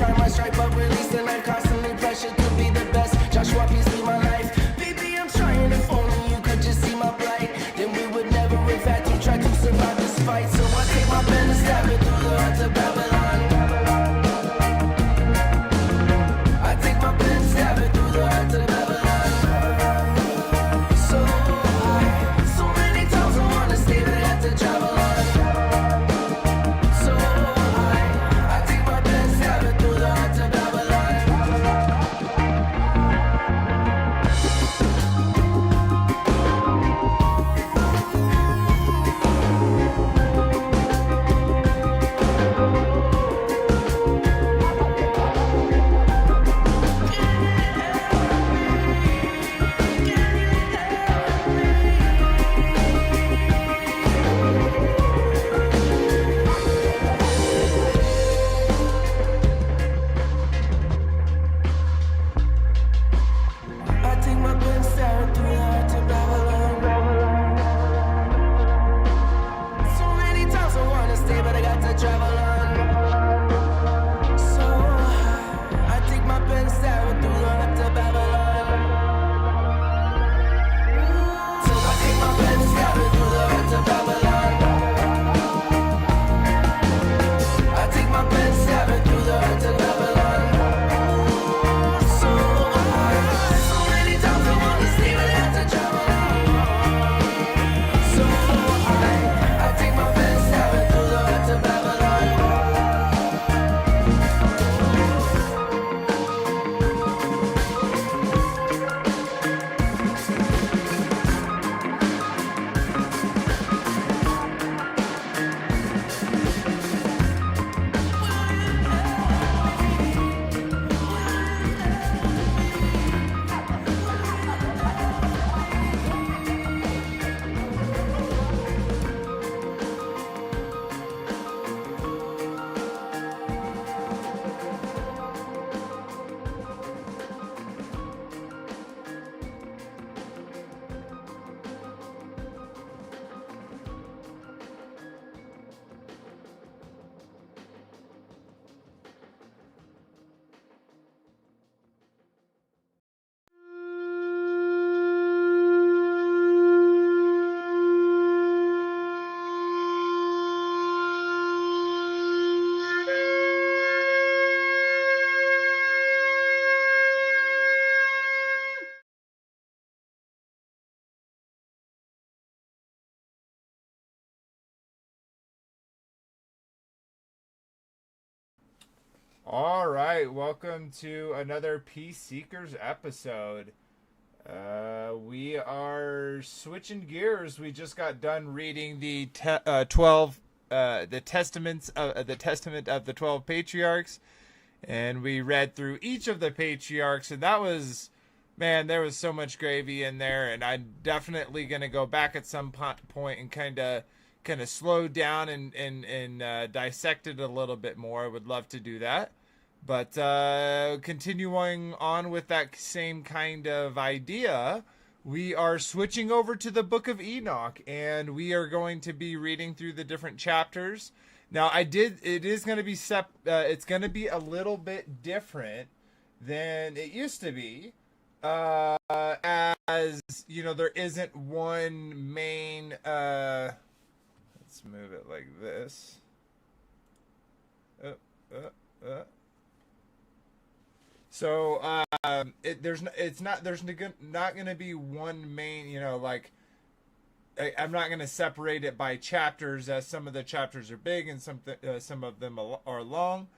try my stripe, but releasing, I'm constantly pressured to be the best. Joshua, please be my life. Baby, I'm trying, if only you could just see my plight. Then we would never, in fact, you try to survive this fight. So I take my pen and stab it through the heart of Babylon. I take my pen and stab it through the heart of Babylon. So high, so many times I wanna stay, but I have to travel on. So high, I take my pen and stab it through the heart of Babylon. I take my pen and stab it through the heart of Babylon. So many times I wanna stay, but I got to travel on. So I take my pen and stab it through the heart of Babylon. So I take my pen and stab it through the heart of Babylon. I take my pen and stab it through the heart of Babylon. So high, so many times I wanna stay, but I have to travel on. So high, I take my pen and stab it through the heart of Babylon. All right, welcome to another Peace Seekers episode. We are switching gears. We just got done reading the 12, the testaments of the Testament of the 12 patriarchs, and we read through each of the patriarchs, and that was, man, there was so much gravy in there, and I'm definitely gonna go back at some point and kind of slow down and dissect it a little bit more. I would love to do that. But continuing on with that same kind of idea, we are switching over to the Book of Enoch, and we are going to be reading through the different chapters. Now, it is going to be it's going to be a little bit different than it used to be, as you know, there isn't one main. Let's move it like this. So there's not going to be one main, you know, like I'm not going to separate it by chapters, as some of the chapters are big and some of them are long,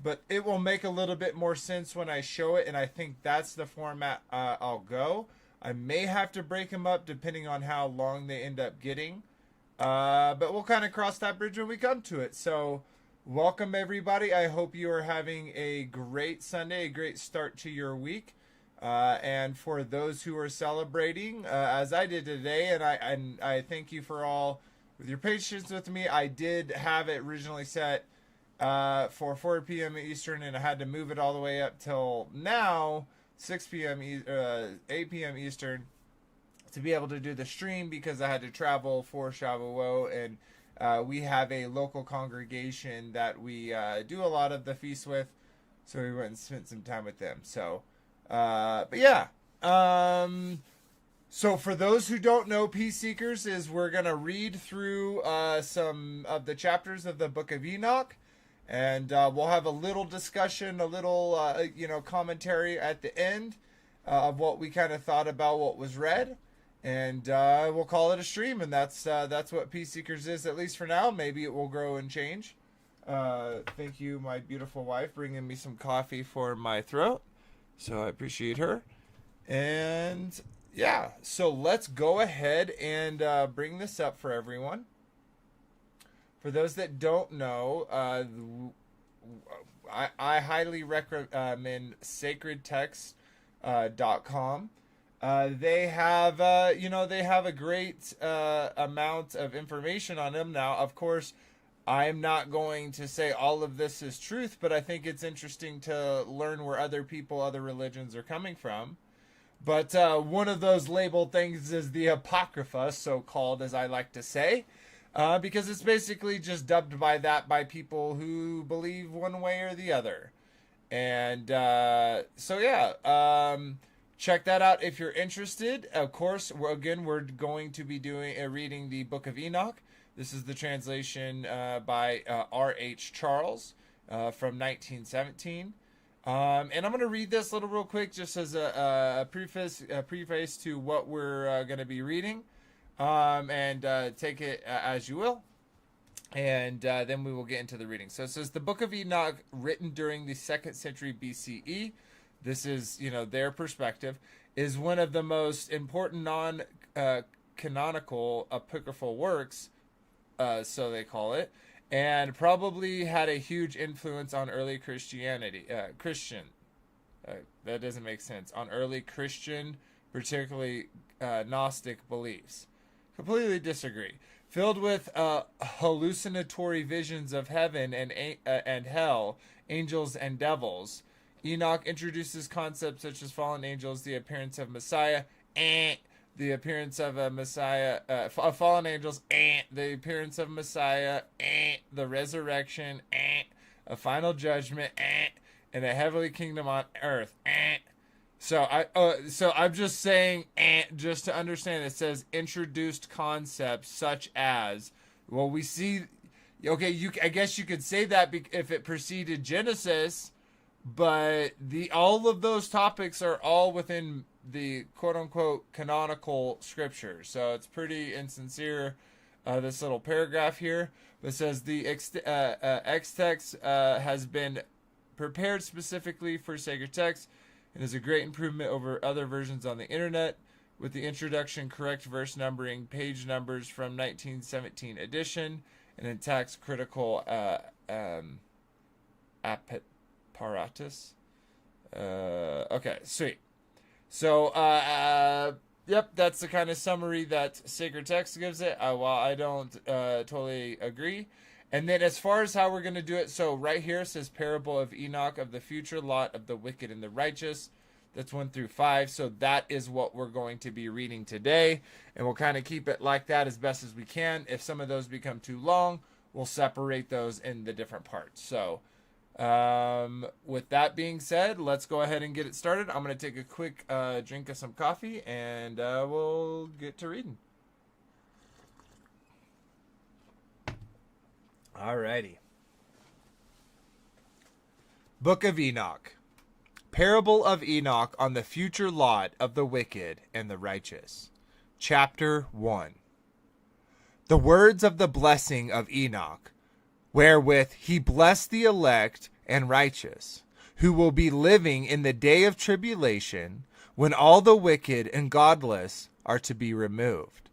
but it will make a little bit more sense when I show it, and I think that's the format I'll go. I may have to break them up depending on how long they end up getting, but we'll kind of cross that bridge when we come to it. So welcome, everybody. I hope you are having a great Sunday, a great start to your week. And for those who are celebrating, as I did today, and I thank you for all with your patience with me. I did have it originally set for 4 p.m. Eastern, and I had to move it all the way up till now, 6 p.m. 8 p.m. Eastern, to be able to do the stream, because I had to travel for Shavuot, and we have a local congregation that we do a lot of the feast with. So we went and spent some time with them. So, but yeah. So for those who don't know, Peace Seekers is we're going to read through some of the chapters of the Book of Enoch. And we'll have a little discussion, a little, commentary at the end of what we kind of thought about what was read. And we'll call it a stream. And that's what Peace Seekers is, at least for now. Maybe it will grow and change. Thank you, my beautiful wife, bringing me some coffee for my throat. So I appreciate her. And yeah, so let's go ahead and bring this up for everyone. For those that don't know, I highly recommend sacredtext.com. They have, they have a great amount of information on them. Now, of course, I'm not going to say all of this is truth, but I think it's interesting to learn where other people, other religions are coming from. But one of those labeled things is the Apocrypha, so-called, as I like to say. Because it's basically just dubbed by that by people who believe one way or the other. And check that out if you're interested. Of course, we're going to be reading the Book of Enoch. This is the translation by R.H. Charles from 1917. And I'm going to read this real quick just as a preface to what we're going to be reading. And take it as you will. And then we will get into the reading. So it says, the Book of Enoch, written during the 2nd century BCE, this is, their perspective, is one of the most important non-canonical apocryphal works, so they call it, and probably had a huge influence on early Christianity. That doesn't make sense. On early Christian, particularly Gnostic beliefs. Completely disagree. Filled with hallucinatory visions of heaven and hell, angels and devils, Enoch introduces concepts such as fallen angels, the appearance of Messiah, the appearance of a Messiah, fallen angels, the appearance of Messiah, the resurrection, a final judgment, and a heavenly kingdom on earth. So I'm just saying, just to understand, it says introduced concepts such as, well, we see, okay, I guess you could say that if it preceded Genesis, but all of those topics are all within the quote unquote canonical scripture. So it's pretty insincere, this little paragraph here. It says the X-Text has been prepared specifically for sacred text. It is a great improvement over other versions on the internet, with the introduction, correct verse numbering, page numbers from 1917 edition, and intact critical apparatus. Okay, sweet. So, yep, that's the kind of summary that Sacred Text gives it. While I don't totally agree. And then as far as how we're going to do it, so right here it says Parable of Enoch, of the future lot of the wicked and the righteous. That's 1 through 5. So that is what we're going to be reading today. And we'll kind of keep it like that as best as we can. If some of those become too long, we'll separate those in the different parts. So with that being said, let's go ahead and get it started. I'm going to take a quick drink of some coffee, and we'll get to reading. Alrighty. Book of Enoch. Parable of Enoch on the future lot of the wicked and the righteous. Chapter 1. The words of the blessing of Enoch, wherewith he blessed the elect and righteous, who will be living in the day of tribulation, when all the wicked and godless are to be removed.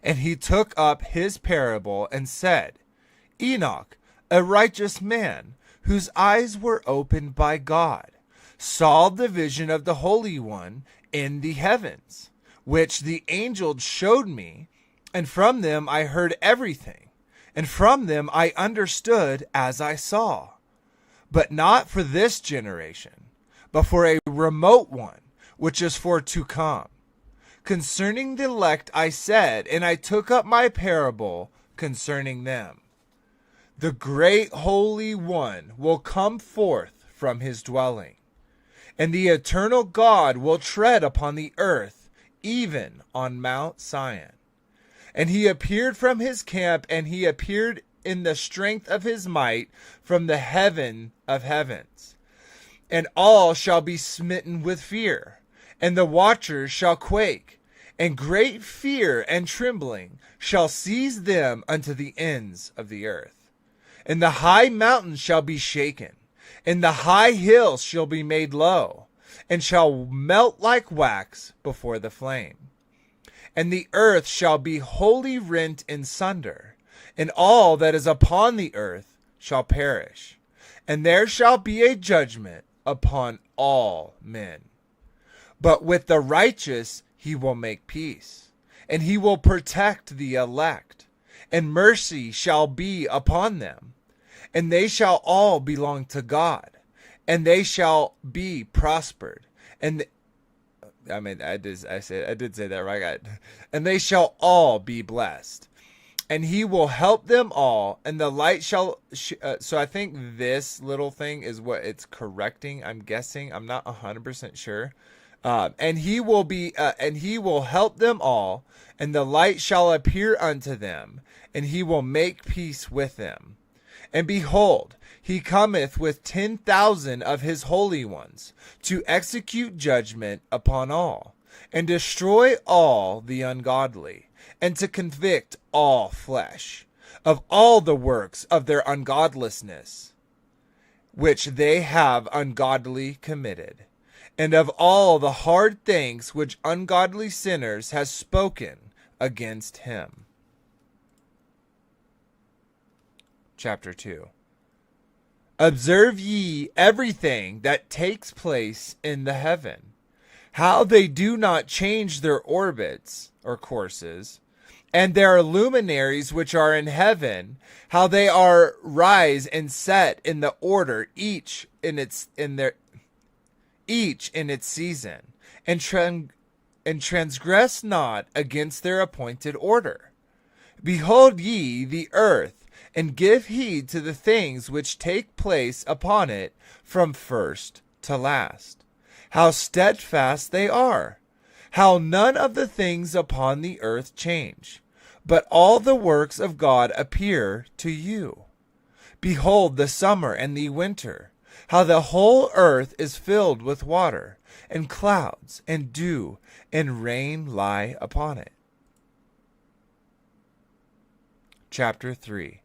And he took up his parable and said, Enoch, a righteous man, whose eyes were opened by God, saw the vision of the Holy One in the heavens, which the angel showed me, and from them I heard everything, and from them I understood as I saw. But not for this generation, but for a remote one, which is for to come. Concerning the elect I said, and I took up my parable concerning them. The great Holy One will come forth from his dwelling. And the eternal God will tread upon the earth, even on Mount Sion. And he appeared from his camp, and he appeared in the strength of his might from the heaven of heavens. And all shall be smitten with fear, and the watchers shall quake, and great fear and trembling shall seize them unto the ends of the earth. And the high mountains shall be shaken, and the high hills shall be made low, and shall melt like wax before the flame. And the earth shall be wholly rent in sunder, and all that is upon the earth shall perish. And there shall be a judgment upon all men. But with the righteous he will make peace, and he will protect the elect, and mercy shall be upon them. And they shall all belong to God, and they shall be prospered. And I did say that right. And they shall all be blessed, and he will help them all. And the light shall. So I think this little thing is what it's correcting. I'm guessing. I'm not 100% sure. And he will help them all, and the light shall appear unto them, and he will make peace with them. And behold, he cometh with 10,000 of his holy ones, to execute judgment upon all, and destroy all the ungodly, and to convict all flesh of all the works of their ungodlessness, which they have ungodly committed, and of all the hard things which ungodly sinners has spoken against him. Chapter 2. Observe ye everything that takes place in the heaven, how they do not change their orbits or courses, and their luminaries which are in heaven, how they are rise and set in the order, each in its season, and transgress not against their appointed order. Behold ye the earth, and give heed to the things which take place upon it from first to last, how steadfast they are, how none of the things upon the earth change, but all the works of God appear to you. Behold the summer and the winter, how the whole earth is filled with water, and clouds, and dew, and rain lie upon it. Chapter 3.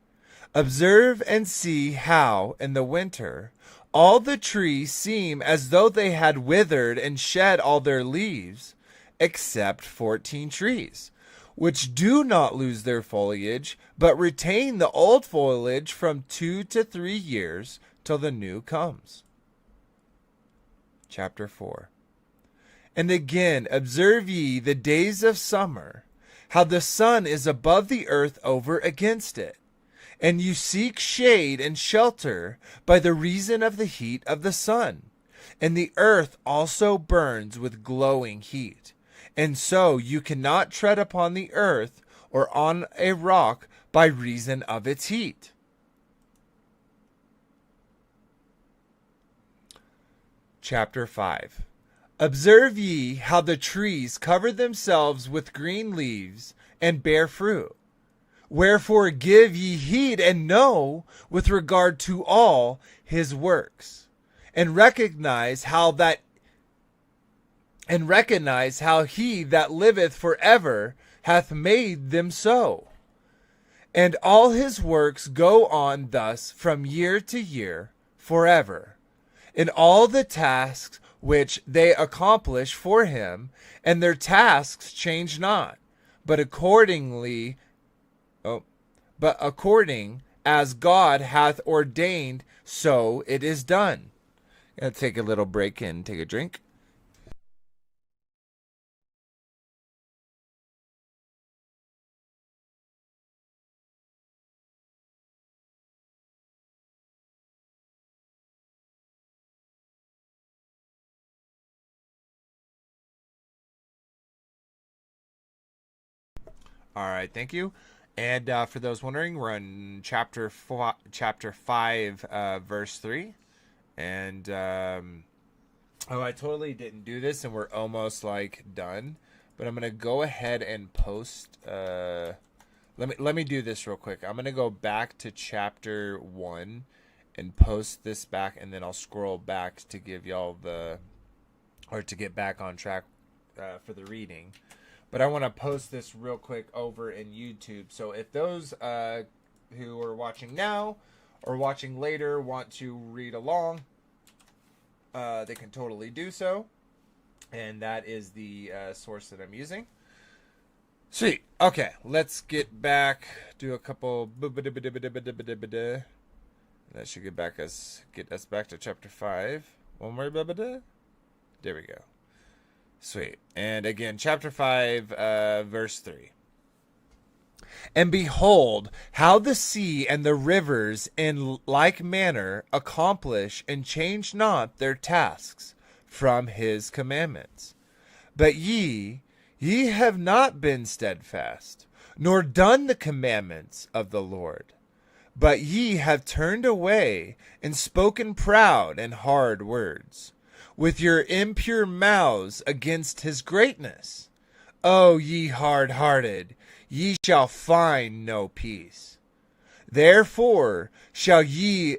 Observe and see how, in the winter, all the trees seem as though they had withered and shed all their leaves, except 14 trees, which do not lose their foliage, but retain the old foliage from 2 to 3 years, till the new comes. Chapter 4. And again observe ye the days of summer, how the sun is above the earth over against it, and you seek shade and shelter by the reason of the heat of the sun. And the earth also burns with glowing heat, and so you cannot tread upon the earth or on a rock by reason of its heat. Chapter 5. Observe ye how the trees cover themselves with green leaves and bear fruit. Wherefore give ye heed and know with regard to all his works, and recognize how he that liveth forever hath made them so. And all his works go on thus from year to year forever, in all the tasks which they accomplish for him, and their tasks change not, but according as God hath ordained, so it is done. Gonna take a little break and take a drink. All right, thank you. And for those wondering, we're on chapter 5, verse 3. And oh, I totally didn't do this, and we're almost like done. But I'm gonna go ahead and post. Let me do this real quick. I'm gonna go back to chapter 1 and post this back, and then I'll scroll back to give y'all to get back on track for the reading. But I want to post this real quick over in YouTube. So if those who are watching now or watching later want to read along, they can totally do so. And that is the source that I'm using. Sweet. Okay, let's get back. Do a couple. That should get us back to chapter 5. One more. There we go. Sweet. And again, chapter 5, verse 3. And behold, how the sea and the rivers in like manner accomplish and change not their tasks from his commandments. But ye have not been steadfast, nor done the commandments of the Lord. But ye have turned away and spoken proud and hard words with your impure mouths against his greatness. O ye hard-hearted, ye shall find no peace. Therefore shall ye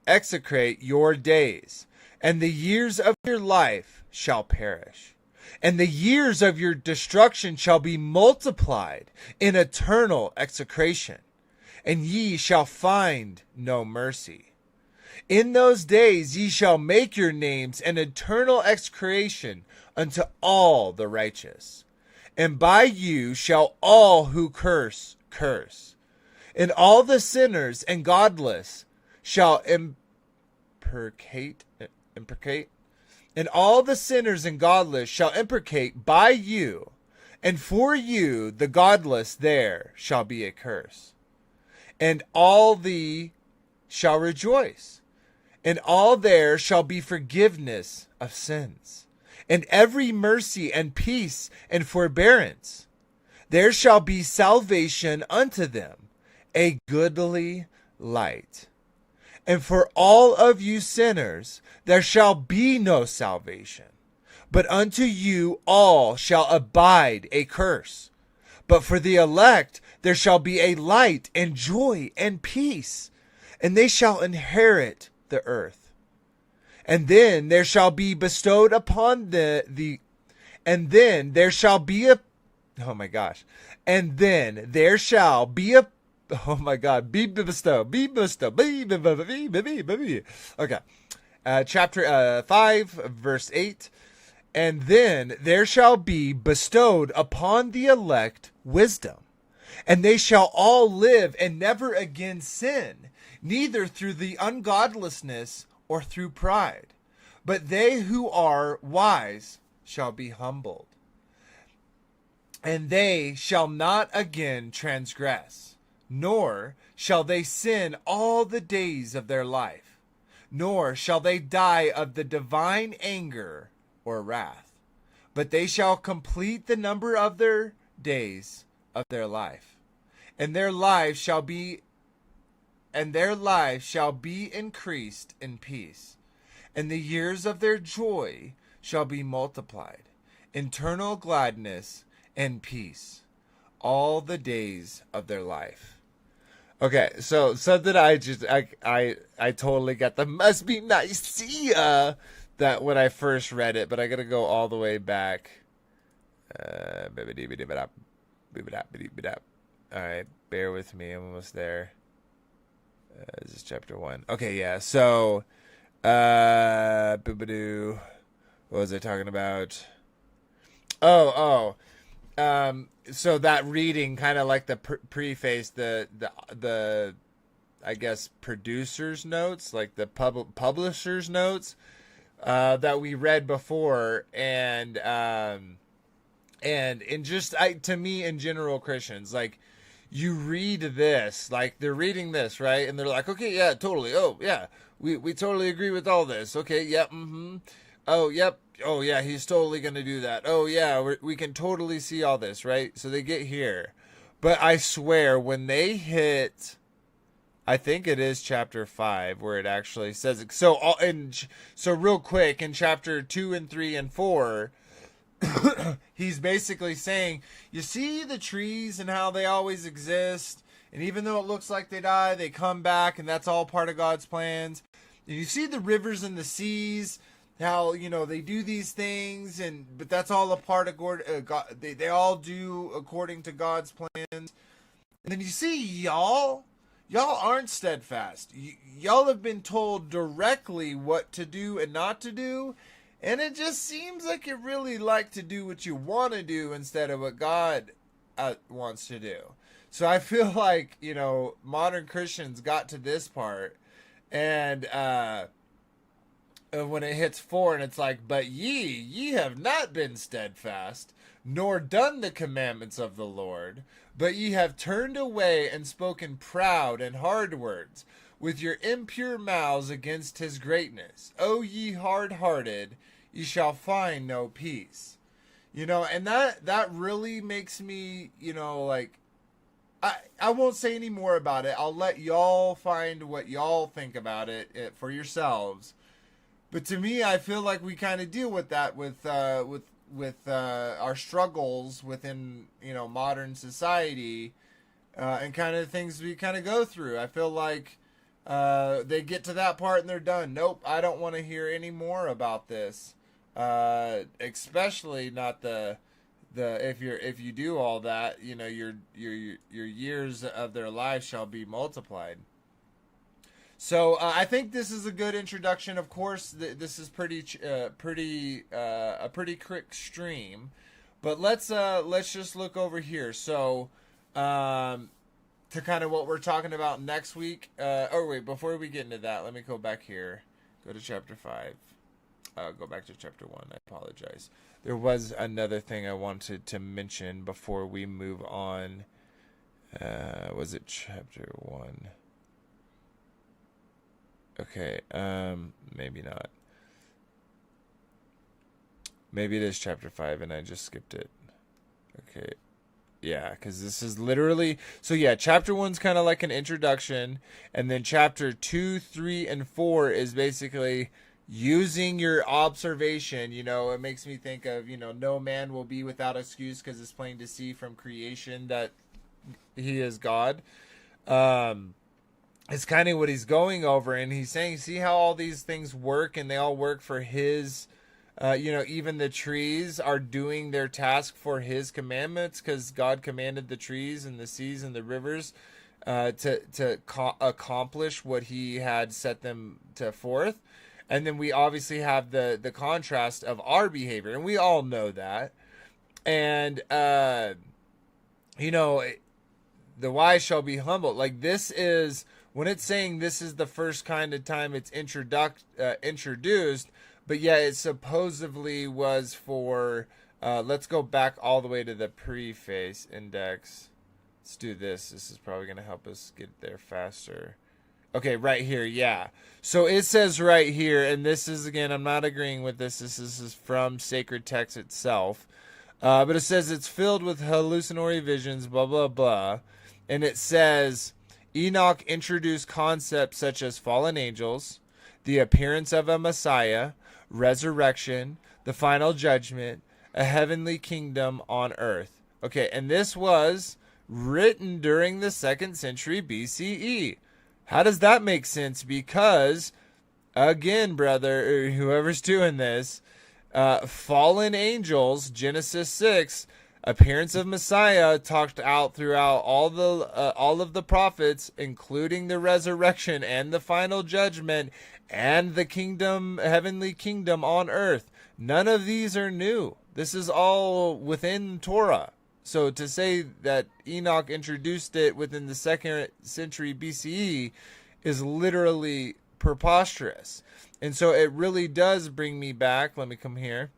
execrate your days, and the years of your life shall perish. And the years of your destruction shall be multiplied in eternal execration, and ye shall find no mercy. In those days ye shall make your names an eternal execration unto all the righteous. And by you shall all who curse, and all the sinners and godless shall imprecate, and all the sinners and godless shall imprecate by you, and for you the godless there shall be a curse. And all thee shall rejoice, and all there shall be forgiveness of sins, and every mercy and peace and forbearance. There shall be salvation unto them, a goodly light. And for all of you sinners there shall be no salvation, but unto you all shall abide a curse. But for the elect there shall be a light and joy and peace, and they shall inherit the earth. And then there shall be bestowed upon and then there shall be a Okay. Chapter 5, verse 8. And then there shall be bestowed upon the elect wisdom, and they shall all live and never again sin, neither through the ungodlessness or through pride. But they who are wise shall be humbled, and they shall not again transgress, nor shall they sin all the days of their life, nor shall they die of the divine anger or wrath, but they shall complete the number of their days of their life, and their lives shall be increased in peace, and the years of their joy shall be multiplied, eternal gladness and peace, all the days of their life. Okay, so something I totally got the must be NICEA that when I first read it, but I gotta go all the way back. Alright, bear with me, I'm almost there. This is chapter 1. Okay, yeah, so what was I talking about? So that reading, kind of like the preface, the I guess producer's notes, like the publisher's notes, that we read before, and in just to me in general, Christians, like, you read this, like they're reading this, right, and they're like, okay, yeah, totally, oh yeah, we totally agree with all this, okay, yep, oh yep, oh yeah, he's totally gonna do that, oh yeah, we can totally see all this, right? So they get here, but I swear when they hit I think it is chapter 5 where it actually says it. So real quick, in chapter 2 and 3 and 4, he's basically saying, you see the trees and how they always exist, and even though it looks like they die, they come back, and that's all part of God's plans. And you see the rivers and the seas, how, they do these things, but that's all a part of God. They all do according to God's plans. And then you see y'all aren't steadfast. Y'all have been told directly what to do and not to do, and it just seems like you really like to do what you want to do instead of what God wants to do. So I feel like, modern Christians got to this part, and when it hits 4, and it's like, but ye have not been steadfast, nor done the commandments of the Lord, but ye have turned away and spoken proud and hard words with your impure mouths against his greatness. O ye hard-hearted, ye shall find no peace. And that really makes me, I won't say any more about it. I'll let y'all find what y'all think about it for yourselves. But to me, I feel like we kind of deal with that with our struggles within modern society, and kind of things we kind of go through. I feel like they get to that part and they're done. Nope, I don't want to hear any more about this. Especially not the if you do all that, your years of their life shall be multiplied. So I think this is a good introduction. Of course, this is a pretty quick stream, but let's just look over here. So to kind of what we're talking about next week. Before we get into that, let me go back here. Go to chapter 5. Go back to chapter 1. I apologize. There was another thing I wanted to mention before we move on. Was it chapter 1? Okay, maybe not. Maybe it is chapter 5 and I just skipped it. Okay. Yeah, because this is literally... So yeah, chapter 1's kind of like an introduction, and then chapter 2, 3, and 4 is basically using your observation. It makes me think of, no man will be without excuse, because it's plain to see from creation that he is God. It's kind of what he's going over, and he's saying, see how all these things work, and they all work for his, even the trees are doing their task for his commandments, because God commanded the trees and the seas and the rivers to accomplish what he had set them to forth. And then we obviously have the contrast of our behavior, and we all know that. And, the wise shall be humbled. Like, this is... When it's saying this is the first kind of time it's introduced, but yeah, it supposedly was for, let's go back all the way to the preface index. Let's do this. This is probably going to help us get there faster. Okay, right here, yeah. So it says right here, and this is, again, I'm not agreeing with this. This is from sacred text itself. But it says it's filled with hallucinatory visions, blah, blah, blah. And it says... Enoch introduced concepts such as fallen angels, the appearance of a Messiah, resurrection, the final judgment, a heavenly kingdom on earth. Okay, and this was written during the 2nd century BCE. How does that make sense? Because, again, brother, or whoever's doing this, fallen angels, Genesis 6, appearance of Messiah talked out throughout all of the prophets, including the resurrection and the final judgment and the kingdom, heavenly kingdom on earth. None of these are new. This is all within Torah. So to say that Enoch introduced it within the 2nd century BCE is literally preposterous. And so it really does bring me back. Let me come here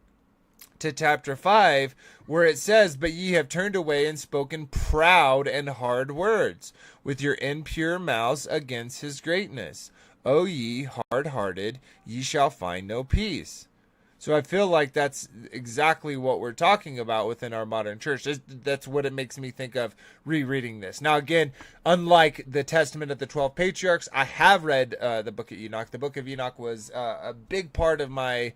to chapter 5, where it says, but ye have turned away and spoken proud and hard words with your impure mouths against his greatness. O ye hard-hearted, ye shall find no peace. So I feel like that's exactly what we're talking about within our modern church. That's what it makes me think of rereading this. Now, again, unlike the Testament of the 12 Patriarchs, I have read the Book of Enoch. The Book of Enoch was a big part of my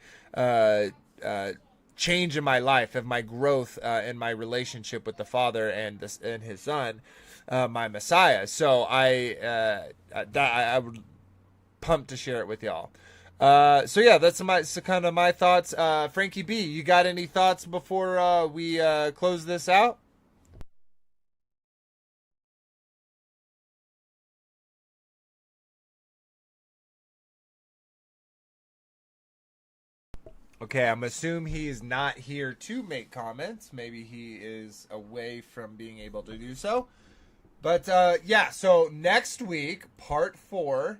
change in my life, of my growth in my relationship with the Father and His Son, my Messiah. So I would pumped to share it with y'all. So yeah, that's kind of my thoughts. Frankie B, you got any thoughts before we close this out? Okay, I'm assuming he is not here to make comments. Maybe he is away from being able to do so. But yeah, so next week, part 4.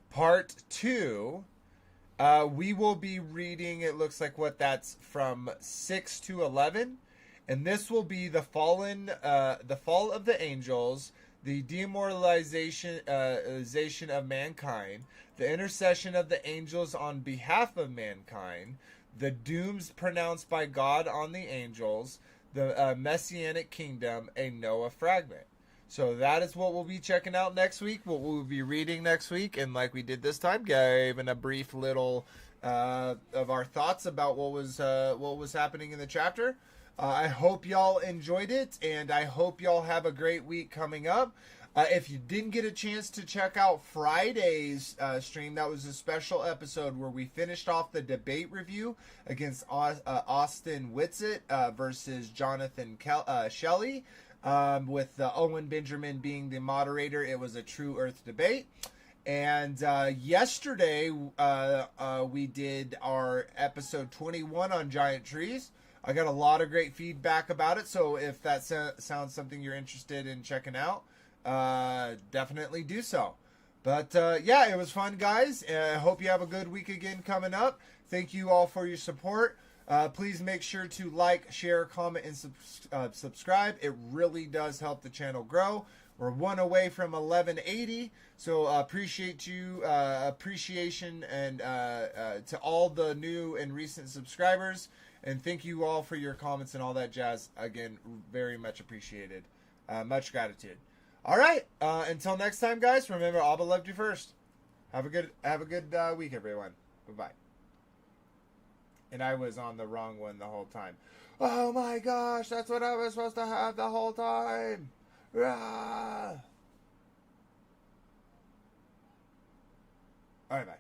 Part 2, we will be reading, it looks like that's from 6 to 11. And this will be the fall of the angels, the demoralization of mankind, the intercession of the angels on behalf of mankind, the dooms pronounced by God on the angels, the Messianic kingdom, a Noah fragment. So that is what we'll be checking out next week, what we'll be reading next week. And like we did this time, giving a brief little of our thoughts about what was happening in the chapter. I hope y'all enjoyed it, and I hope y'all have a great week coming up. If you didn't get a chance to check out Friday's stream, that was a special episode where we finished off the debate review against Austin Whitsitt versus Jonathan Shelley. With Owen Benjamin being the moderator. It was a true earth debate. And yesterday we did our episode 21 on giant trees. I got a lot of great feedback about it, so if that sounds something you're interested in checking out, definitely do so. But yeah, it was fun, guys. I hope you have a good week again coming up. Thank you all for your support. Please make sure to like, share, comment, and subscribe. It really does help the channel grow. We're one away from 1180, so appreciate you, appreciation, and to all the new and recent subscribers. And thank you all for your comments and all that jazz. Again, very much appreciated. Much gratitude. All right. Until next time, guys. Remember, ABBA loved you first. Have a good week, everyone. Bye-bye. And I was on the wrong one the whole time. Oh my gosh, that's what I was supposed to have the whole time. Rah! All right, bye.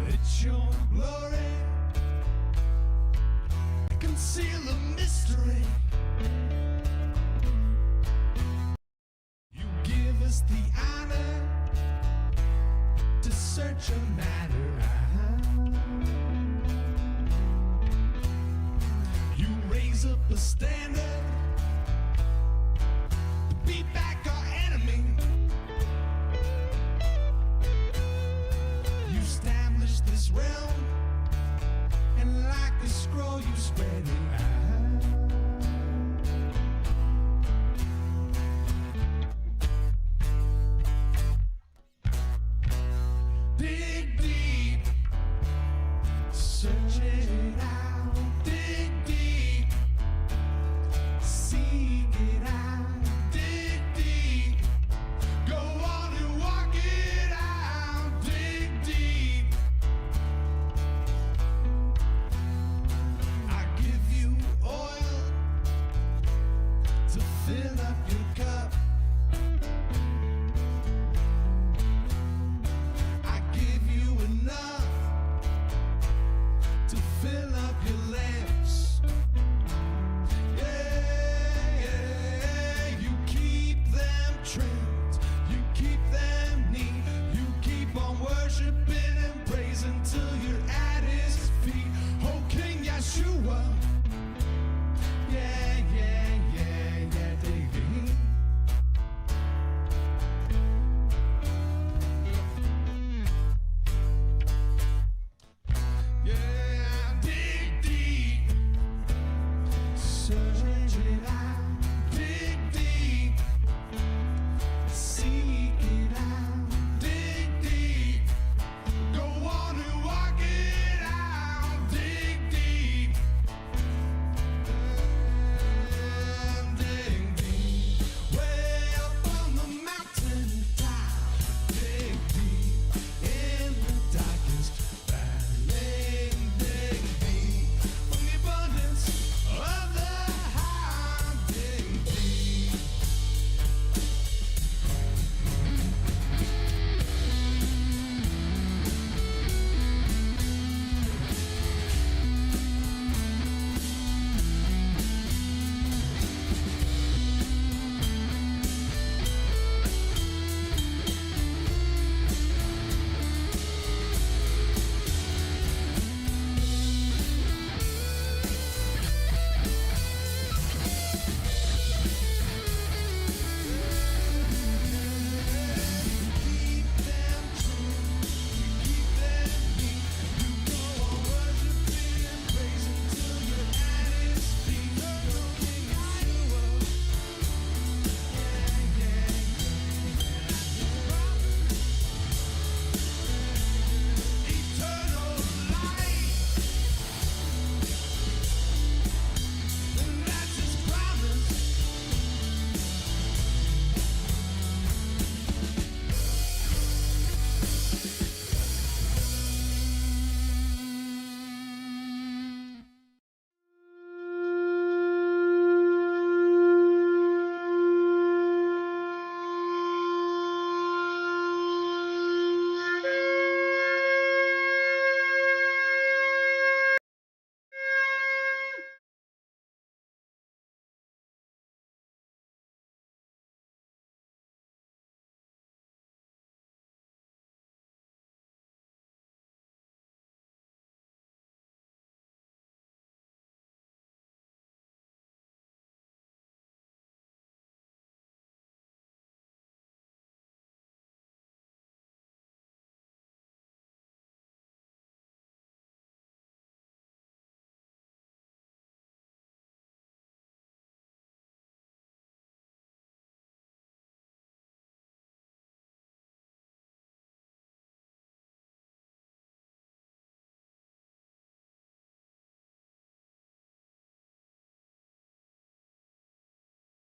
It's your glory, conceal the mystery. You give us the honor to search a matter. You raise up a standard to beat back our enemy. You establish this realm, and like a scroll you spread it out. Dig deep, searching.